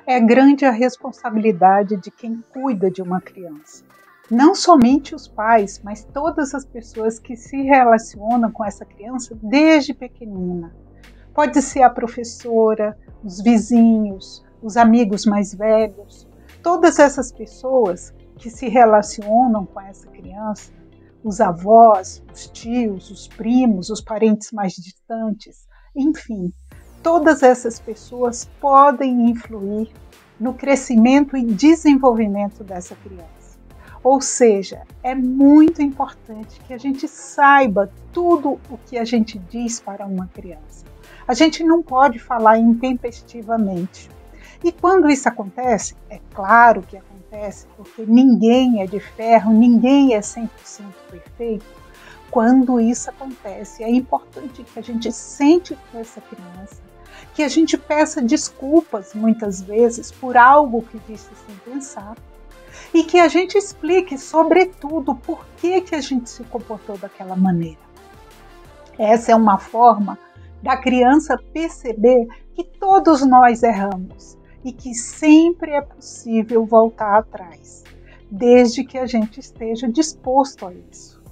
É grande a responsabilidade de quem cuida de uma criança. Não somente os pais, mas todas as pessoas que se relacionam com essa criança desde pequenina. Pode ser a professora, os vizinhos, os amigos mais velhos. Todas essas pessoas que se relacionam com essa criança, os avós, os tios, os primos, os parentes mais distantes, enfim, todas essas pessoas podem influir no crescimento e desenvolvimento dessa criança. Ou seja, é muito importante que a gente saiba tudo o que a gente diz para uma criança. A gente não pode falar intempestivamente. E quando isso acontece, é claro que acontece, porque ninguém é de ferro, ninguém é 100% perfeito. Quando isso acontece, é importante que a gente sente com essa criança, que a gente peça desculpas, muitas vezes, por algo que disse sem pensar, e que a gente explique, sobretudo, por que a gente se comportou daquela maneira. Essa é uma forma da criança perceber que todos nós erramos e que sempre é possível voltar atrás, desde que a gente esteja disposto a isso.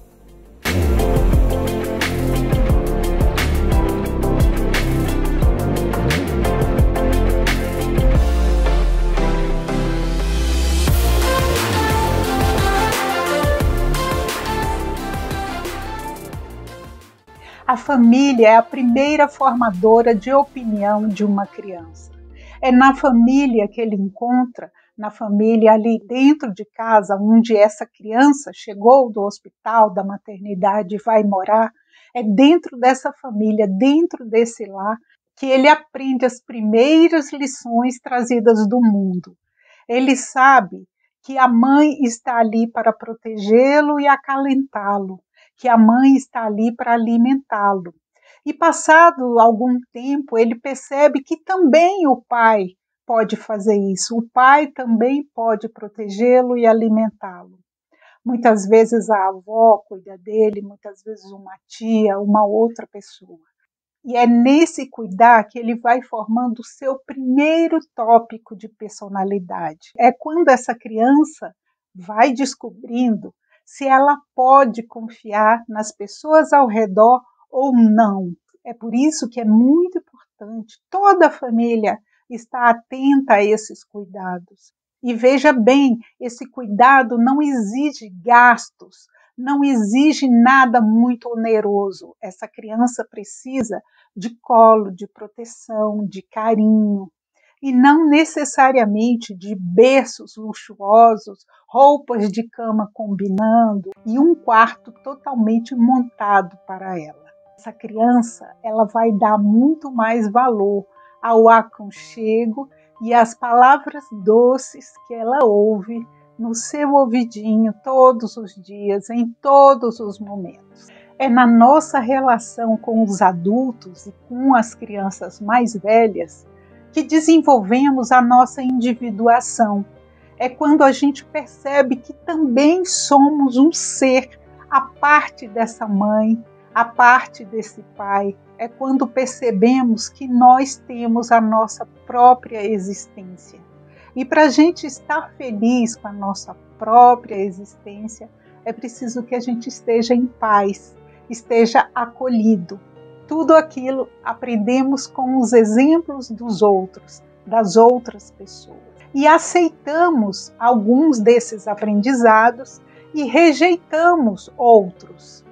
A família é a primeira formadora de opinião de uma criança. É na família que ele encontra, na família ali dentro de casa, onde essa criança chegou do hospital, da maternidade e vai morar, é dentro dessa família, dentro desse lar, que ele aprende as primeiras lições trazidas do mundo. Ele sabe que a mãe está ali para protegê-lo e acalentá-lo, que a mãe está ali para alimentá-lo. E passado algum tempo, ele percebe que também o pai pode fazer isso. O pai também pode protegê-lo e alimentá-lo. Muitas vezes a avó cuida dele, muitas vezes uma tia, uma outra pessoa. E é nesse cuidar que ele vai formando o seu primeiro tópico de personalidade. É quando essa criança vai descobrindo se ela pode confiar nas pessoas ao redor ou não. É por isso que é muito importante toda a família estar atenta a esses cuidados. E veja bem, esse cuidado não exige gastos, não exige nada muito oneroso. Essa criança precisa de colo, de proteção, de carinho, e não necessariamente de berços luxuosos, roupas de cama combinando e um quarto totalmente montado para ela. Essa criança, ela vai dar muito mais valor ao aconchego e às palavras doces que ela ouve no seu ouvidinho todos os dias, em todos os momentos. É na nossa relação com os adultos e com as crianças mais velhas que desenvolvemos a nossa individuação. É quando a gente percebe que também somos um ser à parte dessa mãe, à parte desse pai. É quando percebemos que nós temos a nossa própria existência. E para a gente estar feliz com a nossa própria existência, é preciso que a gente esteja em paz, esteja acolhido. Tudo aquilo aprendemos com os exemplos dos outros, das outras pessoas. E aceitamos alguns desses aprendizados e rejeitamos outros.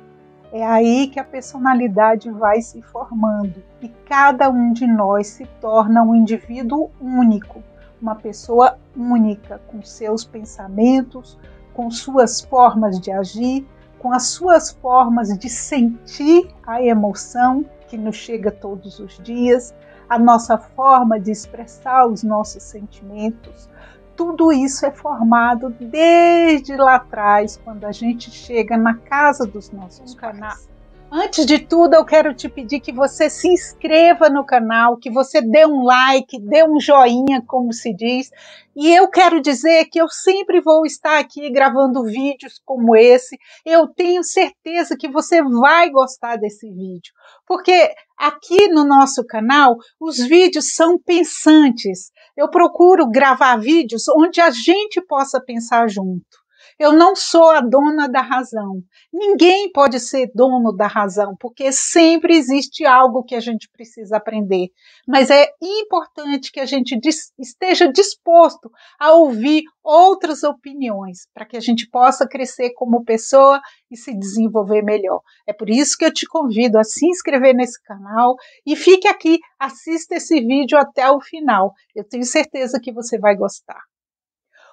É aí que a personalidade vai se formando e cada um de nós se torna um indivíduo único, uma pessoa única, com seus pensamentos, com suas formas de agir, com as suas formas de sentir a emoção que nos chega todos os dias, a nossa forma de expressar os nossos sentimentos. Tudo isso é formado desde lá atrás, quando a gente chega na casa dos nossos pais. Antes de tudo, eu quero te pedir que você se inscreva no canal, que você dê um like, dê um joinha, como se diz. E eu quero dizer que eu sempre vou estar aqui gravando vídeos como esse. Eu tenho certeza que você vai gostar desse vídeo, porque Aqui no nosso canal, os vídeos são pensantes. Eu procuro gravar vídeos onde a gente possa pensar junto. Eu não sou a dona da razão. Ninguém pode ser dono da razão, porque sempre existe algo que a gente precisa aprender. Mas é importante que a gente esteja disposto a ouvir outras opiniões, para que a gente possa crescer como pessoa e se desenvolver melhor. É por isso que eu te convido a se inscrever nesse canal e fique aqui, assista esse vídeo até o final. Eu tenho certeza que você vai gostar.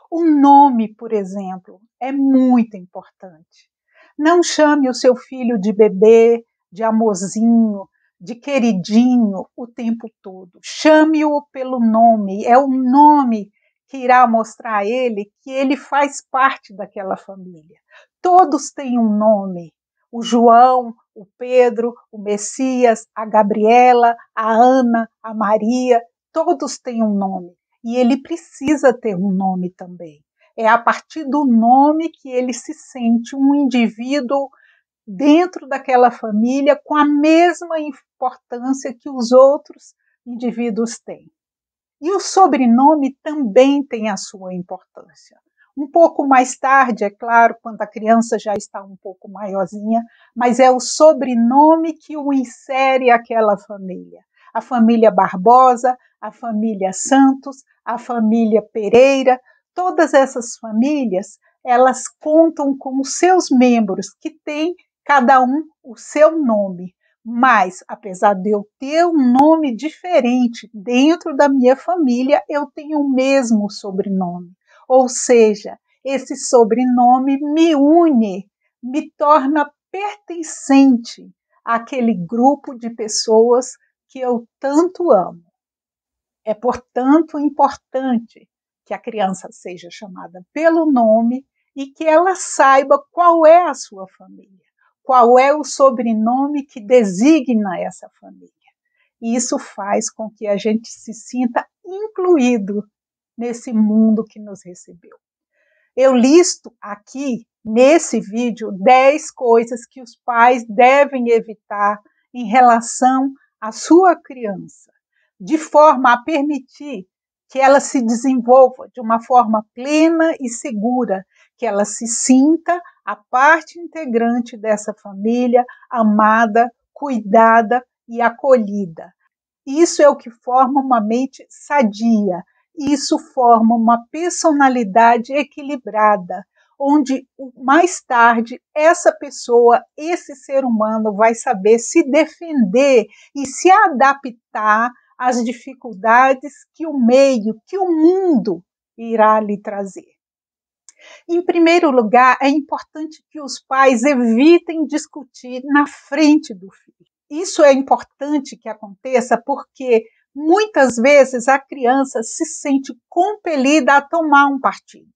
O nome, por exemplo, é muito importante. Não chame o seu filho de bebê, de amorzinho, de queridinho o tempo todo. Chame-o pelo nome. É o nome que irá mostrar a ele que ele faz parte daquela família. Todos têm um nome. O João, o Pedro, o Messias, a Gabriela, a Ana, a Maria, todos têm um nome. E ele precisa ter um nome também. É a partir do nome que ele se sente um indivíduo dentro daquela família com a mesma importância que os outros indivíduos têm. E o sobrenome também tem a sua importância. Um pouco mais tarde, é claro, quando a criança já está um pouco maiorzinha, mas é o sobrenome que o insere àquela família. A família Barbosa, a família Santos, a família Pereira, todas essas famílias, elas contam com os seus membros, que têm cada um o seu nome. Mas, apesar de eu ter um nome diferente dentro da minha família, eu tenho o mesmo sobrenome. Ou seja, esse sobrenome me une, me torna pertencente àquele grupo de pessoas que eu tanto amo. É, portanto, importante que a criança seja chamada pelo nome e que ela saiba qual é a sua família, qual é o sobrenome que designa essa família. E isso faz com que a gente se sinta incluído nesse mundo que nos recebeu. Eu listo aqui, nesse vídeo, 10 coisas que os pais devem evitar em relação à sua criança, de forma a permitir que ela se desenvolva de uma forma plena e segura, que ela se sinta a parte integrante dessa família, amada, cuidada e acolhida. Isso é o que forma uma mente sadia, isso forma uma personalidade equilibrada, onde mais tarde essa pessoa, esse ser humano vai saber se defender e se adaptar às dificuldades que o meio, que o mundo irá lhe trazer. Em primeiro lugar, é importante que os pais evitem discutir na frente do filho. Isso é importante que aconteça porque muitas vezes a criança se sente compelida a tomar um partido.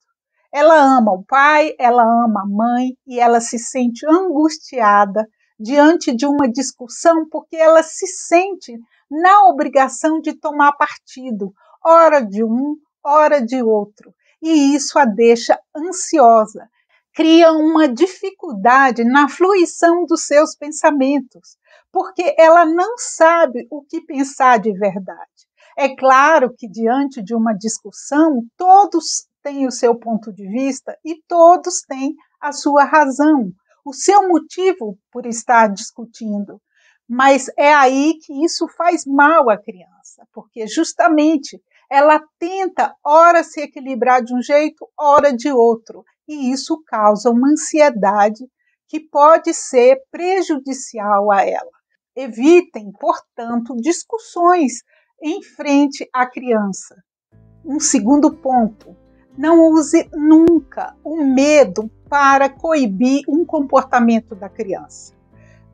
Ela ama o pai, ela ama a mãe e ela se sente angustiada diante de uma discussão porque ela se sente na obrigação de tomar partido, ora de um, ora de outro. E isso a deixa ansiosa, cria uma dificuldade na fluição dos seus pensamentos, porque ela não sabe o que pensar de verdade. É claro que diante de uma discussão, todos têm o seu ponto de vista e todos têm a sua razão, o seu motivo por estar discutindo. Mas é aí que isso faz mal à criança, porque justamente ela tenta, ora se equilibrar de um jeito, ora de outro, e isso causa uma ansiedade que pode ser prejudicial a ela. Evitem, portanto, discussões em frente à criança. Um segundo ponto, não use nunca o medo para coibir um comportamento da criança.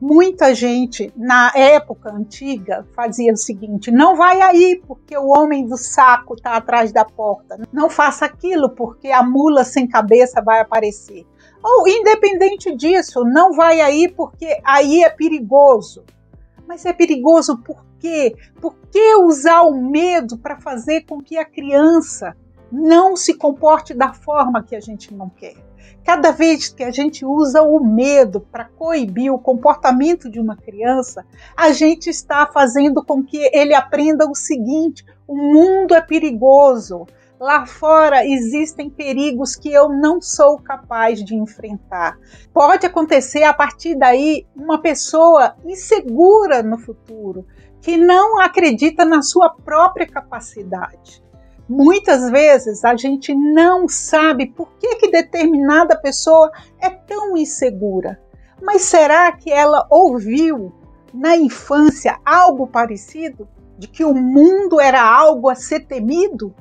Muita gente, na época antiga, fazia o seguinte: não vai aí porque o homem do saco está atrás da porta. Não faça aquilo porque a mula sem cabeça vai aparecer. Ou, independente disso, não vai aí porque aí é perigoso. Mas é perigoso por quê? Por que usar o medo para fazer com que a criança não se comporte da forma que a gente não quer. Cada vez que a gente usa o medo para coibir o comportamento de uma criança, a gente está fazendo com que ele aprenda o seguinte: o mundo é perigoso. Lá fora existem perigos que eu não sou capaz de enfrentar. Pode acontecer a partir daí uma pessoa insegura no futuro, que não acredita na sua própria capacidade. Muitas vezes a gente não sabe por que determinada pessoa é tão insegura. Mas será que ela ouviu na infância algo parecido? De que o mundo era algo a ser temido?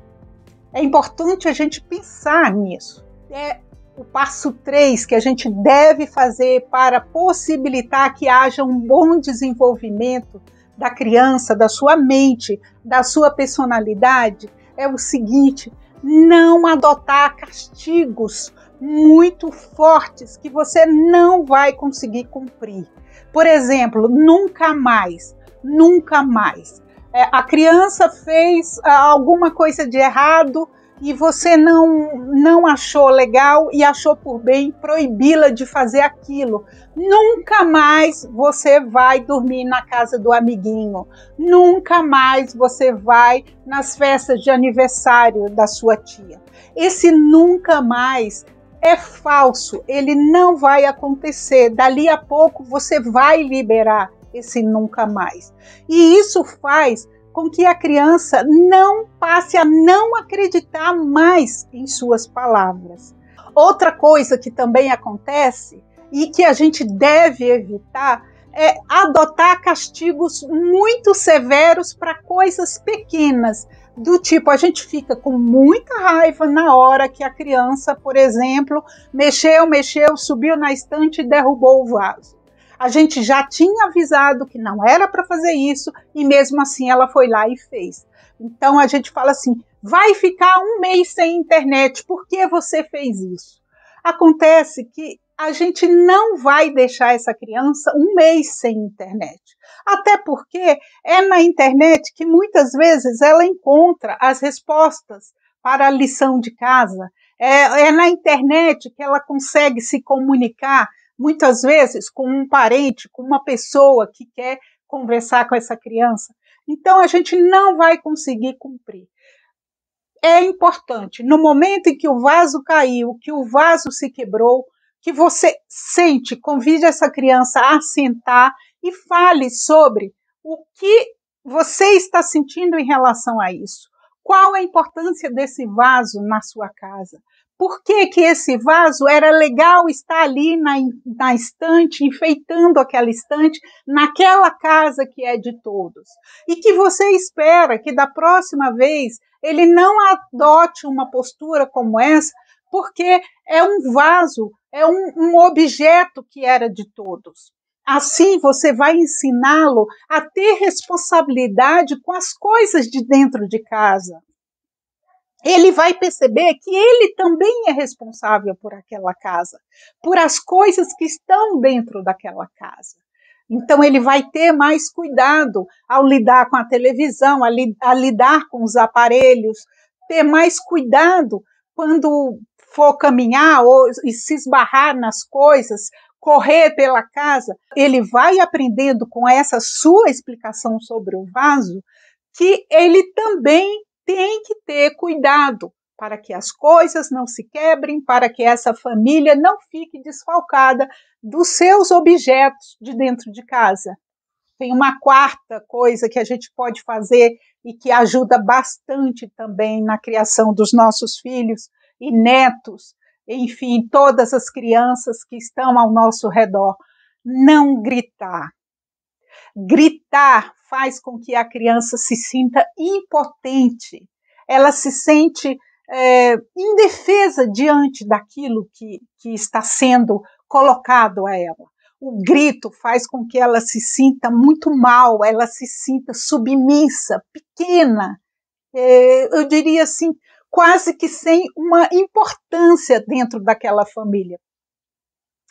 É importante a gente pensar nisso. É o passo 3 que a gente deve fazer para possibilitar que haja um bom desenvolvimento da criança, da sua mente, da sua personalidade, é o seguinte: não adotar castigos muito fortes que você não vai conseguir cumprir. Por exemplo, nunca mais, nunca mais. A criança fez alguma coisa de errado e você não achou legal e achou por bem proibi-la de fazer aquilo. Nunca mais você vai dormir na casa do amiguinho. Nunca mais você vai nas festas de aniversário da sua tia. Esse nunca mais é falso, ele não vai acontecer. Dali a pouco você vai liberar esse nunca mais. E isso faz com que a criança não passe a não acreditar mais em suas palavras. Outra coisa que também acontece e que a gente deve evitar é adotar castigos muito severos para coisas pequenas, do tipo, a gente fica com muita raiva na hora que a criança, por exemplo, mexeu, subiu na estante e derrubou o vaso. A gente já tinha avisado que não era para fazer isso e mesmo assim ela foi lá e fez. Então a gente fala assim, vai ficar um mês sem internet, por que você fez isso? Acontece que a gente não vai deixar essa criança um mês sem internet. Até porque é na internet que muitas vezes ela encontra as respostas para a lição de casa. É na internet que ela consegue se comunicar muitas vezes com um parente, com uma pessoa que quer conversar com essa criança. Então, a gente não vai conseguir cumprir. É importante, no momento em que o vaso caiu, que o vaso se quebrou, que você sente, convide essa criança a sentar e fale sobre o que você está sentindo em relação a isso. Qual a importância desse vaso na sua casa? Por que esse vaso era legal estar ali na estante, enfeitando aquela estante, naquela casa que é de todos? E que você espera que da próxima vez ele não adote uma postura como essa, porque é um vaso, é um objeto que era de todos. Assim você vai ensiná-lo a ter responsabilidade com as coisas de dentro de casa. Ele vai perceber que ele também é responsável por aquela casa, por as coisas que estão dentro daquela casa. Então ele vai ter mais cuidado ao lidar com a televisão, a lidar com os aparelhos, ter mais cuidado quando for caminhar ou se esbarrar nas coisas, correr pela casa. Ele vai aprendendo com essa sua explicação sobre o vaso que ele também tem que ter cuidado para que as coisas não se quebrem, para que essa família não fique desfalcada dos seus objetos de dentro de casa. Tem uma quarta coisa que a gente pode fazer e que ajuda bastante também na criação dos nossos filhos e netos, enfim, todas as crianças que estão ao nosso redor. Não gritar. Gritar faz com que a criança se sinta impotente, ela se sente indefesa diante daquilo que está sendo colocado a ela. O grito faz com que ela se sinta muito mal, ela se sinta submissa, pequena, eu diria assim, quase que sem uma importância dentro daquela família.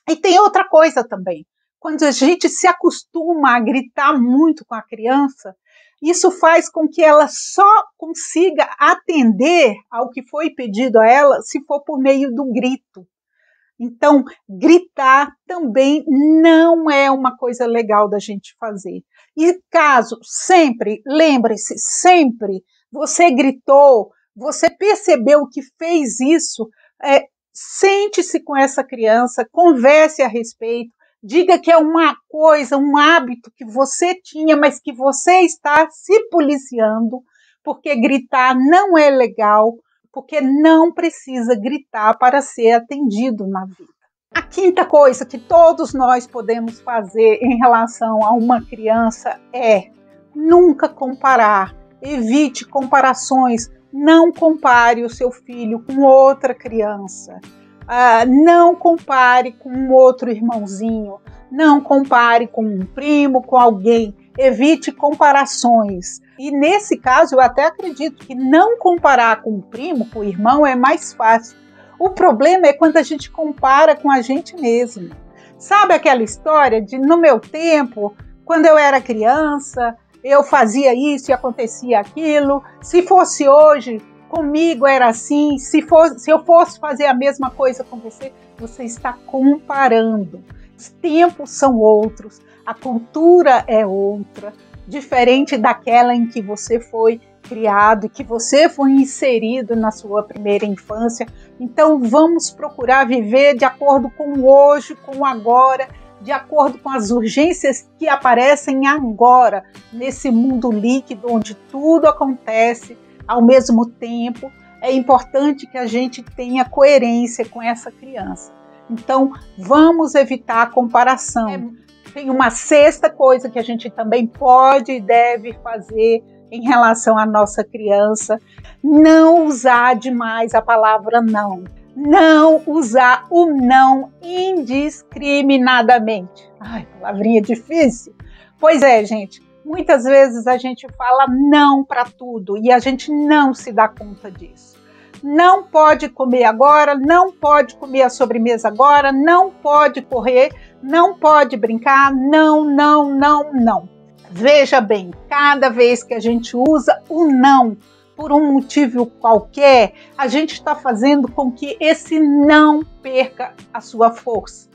E tem outra coisa também. Quando a gente se acostuma a gritar muito com a criança, Isso faz com que ela só consiga atender ao que foi pedido a ela se for por meio do grito. Então, gritar também não é uma coisa legal da gente fazer. E caso sempre, lembre-se, sempre, você gritou, você percebeu que fez isso, sente-se com essa criança, converse a respeito, diga que é uma coisa, um hábito que você tinha, mas que você está se policiando, porque gritar não é legal, porque não precisa gritar para ser atendido na vida. A quinta coisa que todos nós podemos fazer em relação a uma criança é nunca comparar. Evite comparações. Não compare o seu filho com outra criança. Não compare com um outro irmãozinho. Não compare com um primo, com alguém. Evite comparações. E nesse caso, eu até acredito que não comparar com o primo, com o irmão, é mais fácil. O problema é quando a gente compara com a gente mesmo. Sabe aquela história de, no meu tempo, quando eu era criança, eu fazia isso e acontecia aquilo. Se fosse hoje, comigo era assim. Se eu fosse fazer a mesma coisa com você, você está comparando. Os tempos são outros, a cultura é outra, diferente daquela em que você foi criado, que você foi inserido na sua primeira infância. Então vamos procurar viver de acordo com o hoje, com o agora, de acordo com as urgências que aparecem agora, nesse mundo líquido onde tudo acontece ao mesmo tempo. É importante que a gente tenha coerência com essa criança. Então, vamos evitar a comparação. Tem uma sexta coisa que a gente também pode e deve fazer em relação à nossa criança: não usar demais a palavra não. Não usar o não indiscriminadamente. Ai, palavrinha difícil. Pois é, gente. Muitas vezes a gente fala não para tudo e a gente não se dá conta disso. Não pode comer agora, não pode comer a sobremesa agora, não pode correr, não pode brincar, não, não, não, não. Veja bem, cada vez que a gente usa o não por um motivo qualquer, a gente está fazendo com que esse não perca a sua força.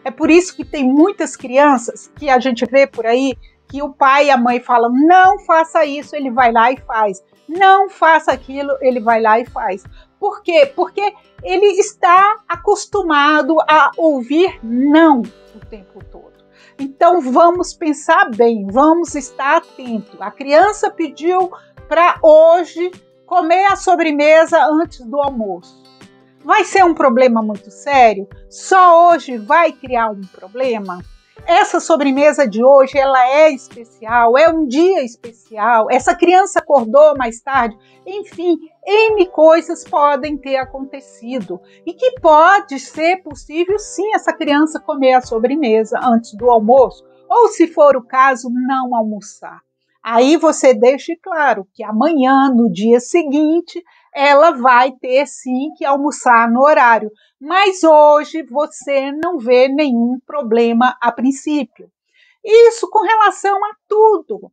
É por isso que tem muitas crianças que a gente vê por aí que o pai e a mãe falam: não faça isso, ele vai lá e faz. Não faça aquilo, ele vai lá e faz. Por quê? Porque ele está acostumado a ouvir não o tempo todo. Então vamos pensar bem, vamos estar atentos. A criança pediu para hoje comer a sobremesa antes do almoço. Vai ser um problema muito sério? Só hoje vai criar um problema? Essa sobremesa de hoje, ela é especial, é um dia especial, essa criança acordou mais tarde, enfim, N coisas podem ter acontecido e que pode ser possível sim essa criança comer a sobremesa antes do almoço, ou se for o caso, não almoçar. Aí você deixe claro que amanhã, no dia seguinte, ela vai ter sim que almoçar no horário. Mas hoje você não vê nenhum problema a princípio. Isso com relação a tudo.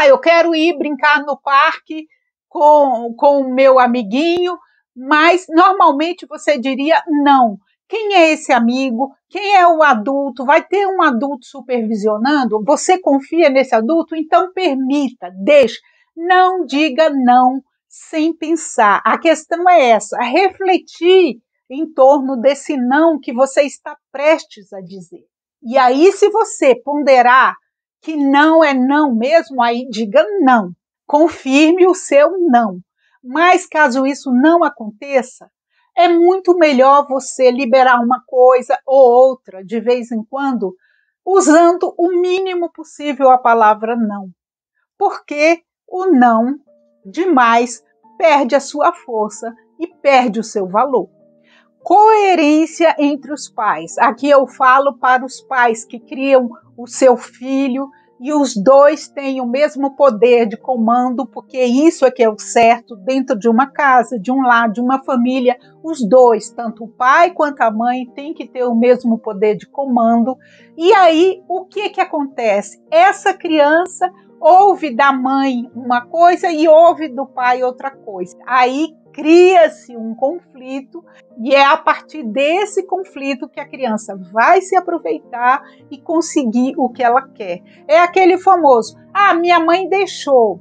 Eu quero ir brincar no parque com o meu amiguinho, mas normalmente você diria não. Quem é esse amigo? Quem é o adulto? Vai ter um adulto supervisionando? Você confia nesse adulto? Então permita, deixe. Não diga não sem pensar. A questão é essa, refletir em torno desse não que você está prestes a dizer. E aí, se você ponderar que não é não mesmo, aí diga não. Confirme o seu não. Mas caso isso não aconteça, é muito melhor você liberar uma coisa ou outra de vez em quando, usando o mínimo possível a palavra não. Porque o não demais perde a sua força e perde o seu valor. Coerência entre os pais. Aqui eu falo para os pais que criam o seu filho e os dois têm o mesmo poder de comando, porque isso é que é o certo dentro de uma casa, de um lar, de uma família. Os dois, tanto o pai quanto a mãe, têm que ter o mesmo poder de comando. E aí, o que acontece? Essa criança ouve da mãe uma coisa e ouve do pai outra coisa. Aí cria-se um conflito e é a partir desse conflito que a criança vai se aproveitar e conseguir o que ela quer. É aquele famoso, minha mãe deixou,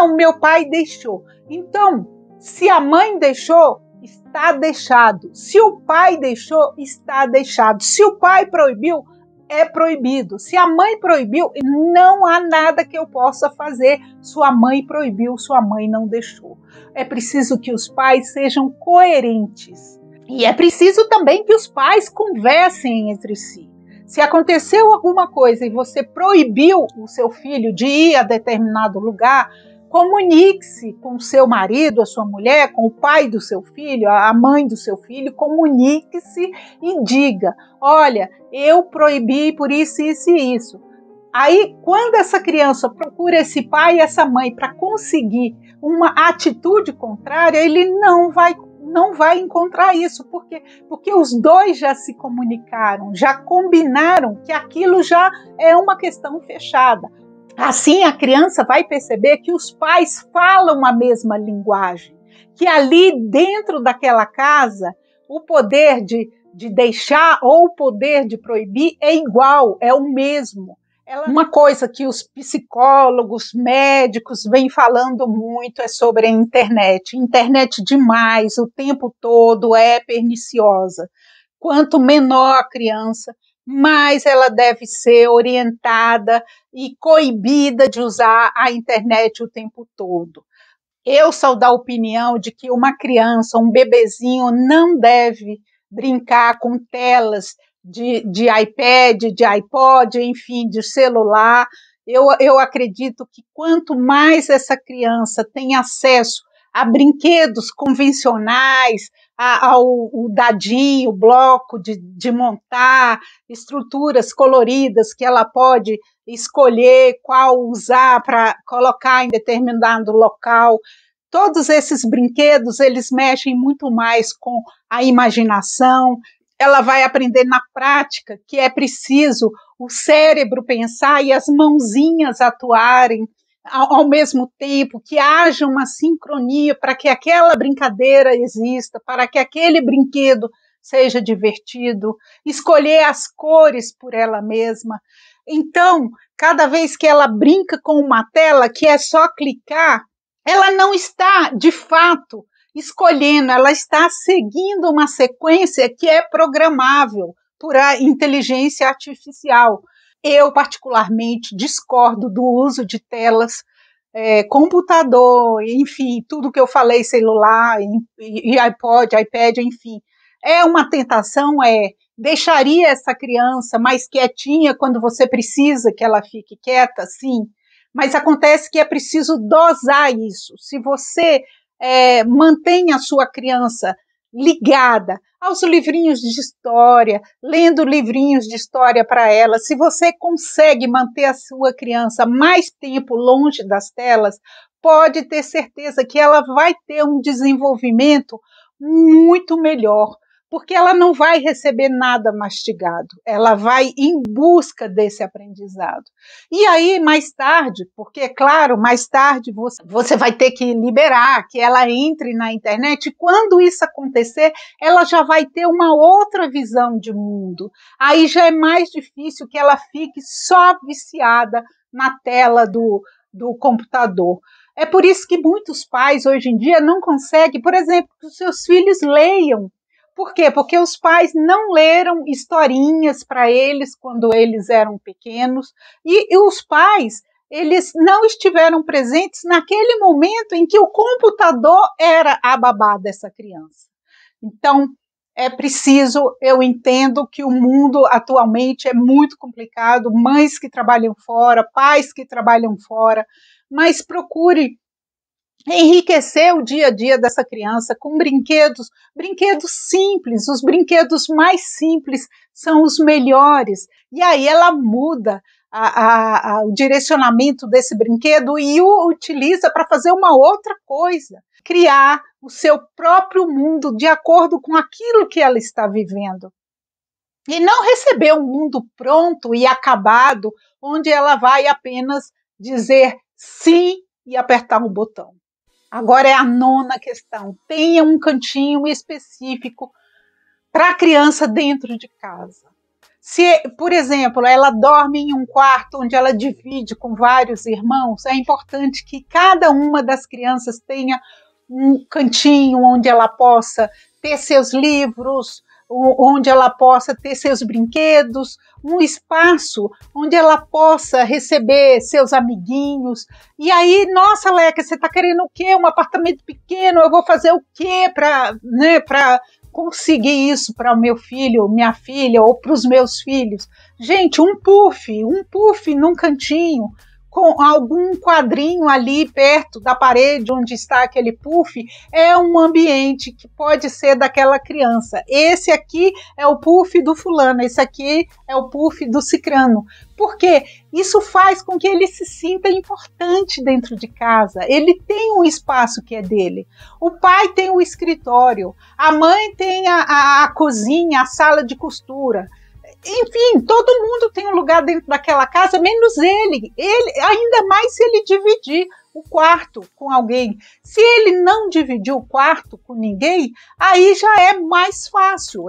o meu pai deixou. Então, se a mãe deixou, está deixado. Se o pai deixou, está deixado. Se o pai proibiu, é proibido. Se a mãe proibiu, não há nada que eu possa fazer. Sua mãe proibiu, sua mãe não deixou. É preciso que os pais sejam coerentes. E é preciso também que os pais conversem entre si. Se aconteceu alguma coisa e você proibiu o seu filho de ir a determinado lugar, comunique-se com o seu marido, a sua mulher, com o pai do seu filho, a mãe do seu filho, comunique-se e diga, olha, eu proibi por isso, isso e isso. Aí, quando essa criança procura esse pai e essa mãe para conseguir uma atitude contrária, ele não vai encontrar isso. Por quê? Porque os dois já se comunicaram, já combinaram que aquilo já é uma questão fechada. Assim, a criança vai perceber que os pais falam a mesma linguagem, que ali dentro daquela casa, o poder de deixar ou o poder de proibir é igual, é o mesmo. Uma coisa que os psicólogos, médicos vêm falando muito é sobre a internet. Internet demais, o tempo todo, é perniciosa. Quanto menor a criança, mais ela deve ser orientada e coibida de usar a internet o tempo todo. Eu sou da opinião de que uma criança, um bebezinho, não deve brincar com telas de iPad, de iPod, enfim, de celular. Eu acredito que quanto mais essa criança tem acesso a brinquedos convencionais, ao dadinho, bloco de montar, estruturas coloridas que ela pode escolher qual usar para colocar em determinado local. Todos esses brinquedos, eles mexem muito mais com a imaginação. Ela vai aprender na prática que é preciso o cérebro pensar e as mãozinhas atuarem ao mesmo tempo, que haja uma sincronia para que aquela brincadeira exista, para que aquele brinquedo seja divertido, escolher as cores por ela mesma. Então, cada vez que ela brinca com uma tela que é só clicar, ela não está, de fato, escolhendo, ela está seguindo uma sequência que é programável por a inteligência artificial. Eu, particularmente, discordo do uso de telas, computador, enfim, tudo que eu falei, celular, e iPod, iPad, enfim. É uma tentação, deixaria essa criança mais quietinha quando você precisa que ela fique quieta, sim, mas acontece que é preciso dosar isso. Se você mantém a sua criança ligada aos livrinhos de história, lendo livrinhos de história para ela, se você consegue manter a sua criança mais tempo longe das telas, pode ter certeza que ela vai ter um desenvolvimento muito melhor, porque ela não vai receber nada mastigado, ela vai em busca desse aprendizado. E aí, mais tarde, porque, claro, mais tarde você vai ter que liberar que ela entre na internet, e quando isso acontecer, ela já vai ter uma outra visão de mundo. Aí já é mais difícil que ela fique só viciada na tela do computador. É por isso que muitos pais, hoje em dia, não conseguem, por exemplo, que os seus filhos leiam. Por quê? Porque os pais não leram historinhas para eles quando eles eram pequenos, e os pais, eles não estiveram presentes naquele momento em que o computador era a babá dessa criança. Então, é preciso, eu entendo que o mundo atualmente é muito complicado, mães que trabalham fora, pais que trabalham fora, mas procure enriquecer o dia a dia dessa criança com brinquedos simples. Os brinquedos mais simples são os melhores. E aí ela muda o direcionamento desse brinquedo e o utiliza para fazer uma outra coisa, criar o seu próprio mundo de acordo com aquilo que ela está vivendo. E não receber um mundo pronto e acabado, onde ela vai apenas dizer sim e apertar um botão. Agora é a 9ª questão. Tenha um cantinho específico para a criança dentro de casa. Se, por exemplo, ela dorme em um quarto onde ela divide com vários irmãos, é importante que cada uma das crianças tenha um cantinho onde ela possa ter seus livros, onde ela possa ter seus brinquedos, um espaço onde ela possa receber seus amiguinhos. E aí, nossa, Leca, você está querendo o quê? Um apartamento pequeno? Eu vou fazer o quê para conseguir isso para o meu filho, minha filha, ou para os meus filhos? Gente, um puff num cantinho, com algum quadrinho ali perto da parede onde está aquele puff, é um ambiente que pode ser daquela criança. Esse aqui é o puff do fulano, esse aqui é o puff do cicrano. Por quê? Isso faz com que ele se sinta importante dentro de casa. Ele tem um espaço que é dele. O pai tem o escritório, a mãe tem a cozinha, a sala de costura. Enfim, todo mundo tem um lugar dentro daquela casa, menos ele. Ainda mais se ele dividir o quarto com alguém. Se ele não dividir o quarto com ninguém, aí já é mais fácil.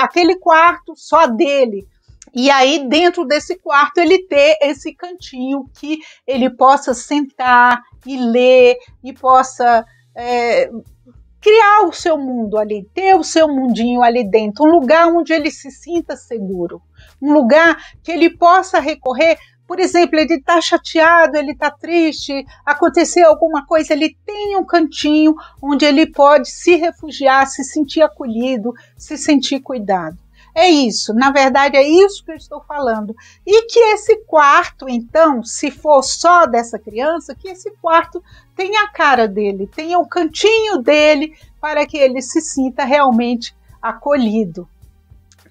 Aquele quarto só dele. E aí, dentro desse quarto, ele ter esse cantinho que ele possa sentar e ler e possa criar o seu mundo ali, ter o seu mundinho ali dentro, um lugar onde ele se sinta seguro, um lugar que ele possa recorrer. Por exemplo, ele está chateado, ele está triste, aconteceu alguma coisa, ele tem um cantinho onde ele pode se refugiar, se sentir acolhido, se sentir cuidado. É isso, na verdade é isso que eu estou falando. E que esse quarto, então, se for só dessa criança, que esse quarto tenha a cara dele, tenha o cantinho dele, para que ele se sinta realmente acolhido.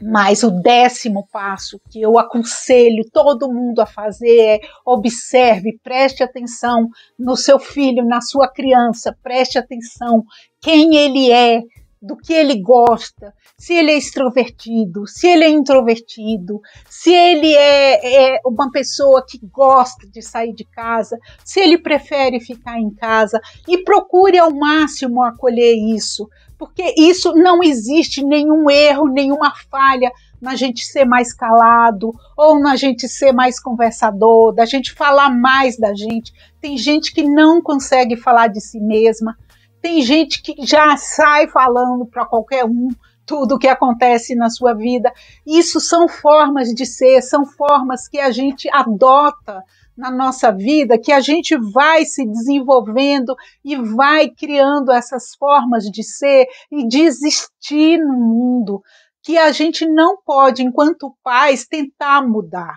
Mas o 10º passo que eu aconselho todo mundo a fazer é: observe, preste atenção no seu filho, na sua criança, preste atenção quem ele é, do que ele gosta, se ele é extrovertido, se ele é introvertido, se ele é uma pessoa que gosta de sair de casa, se ele prefere ficar em casa, e procure ao máximo acolher isso, porque isso não existe nenhum erro, nenhuma falha na gente ser mais calado, ou na gente ser mais conversador, da gente falar mais da gente. Tem gente que não consegue falar de si mesma, tem gente que já sai falando para qualquer um tudo o que acontece na sua vida. Isso são formas de ser, são formas que a gente adota na nossa vida, que a gente vai se desenvolvendo e vai criando essas formas de ser e de existir no mundo, que a gente não pode, enquanto pais, tentar mudar.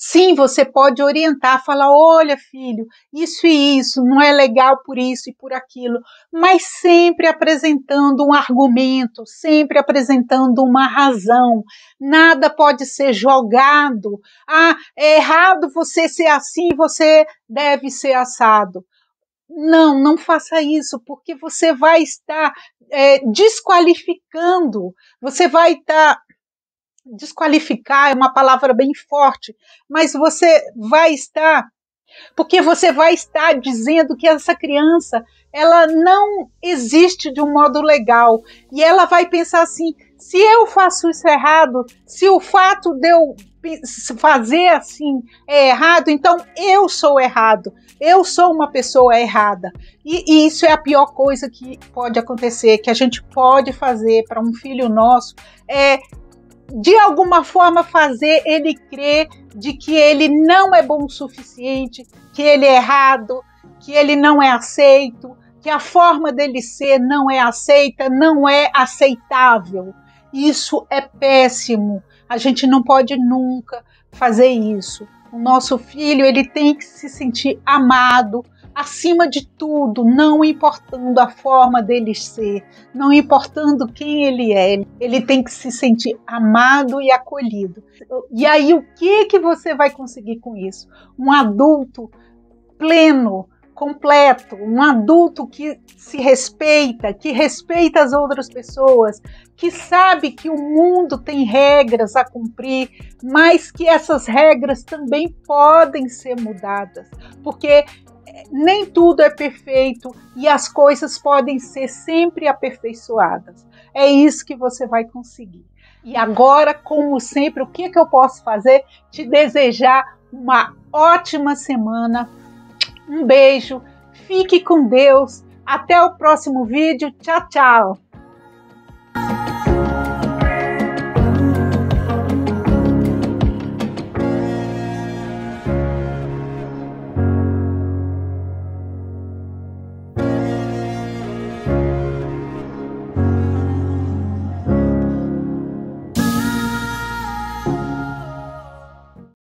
Sim, você pode orientar, falar: olha, filho, isso e isso, não é legal por isso e por aquilo, mas sempre apresentando um argumento, sempre apresentando uma razão. Nada pode ser jogado. Ah, é errado você ser assim, você deve ser assado. Não faça isso, porque você vai estar desqualificando, você vai estar... Desqualificar é uma palavra bem forte, mas você vai estar dizendo que essa criança, ela não existe de um modo legal, e ela vai pensar assim: se eu faço isso errado, se o fato de eu fazer assim é errado, então eu sou errado, eu sou uma pessoa errada. E isso é a pior coisa que pode acontecer, que a gente pode fazer para um filho nosso, de alguma forma fazer ele crer de que ele não é bom o suficiente, que ele é errado, que ele não é aceito, que a forma dele ser não é aceita, não é aceitável. Isso é péssimo. A gente não pode nunca fazer isso. O nosso filho, ele tem que se sentir amado, acima de tudo, não importando a forma dele ser, não importando quem ele tem que se sentir amado e acolhido. E aí, o que você vai conseguir com isso? Um adulto pleno, completo, um adulto que se respeita, que respeita as outras pessoas, que sabe que o mundo tem regras a cumprir, mas que essas regras também podem ser mudadas, porque nem tudo é perfeito e as coisas podem ser sempre aperfeiçoadas. É isso que você vai conseguir. E agora, como sempre, o que eu posso fazer? Te desejar uma ótima semana. Um beijo, fique com Deus. Até o próximo vídeo. Tchau, tchau.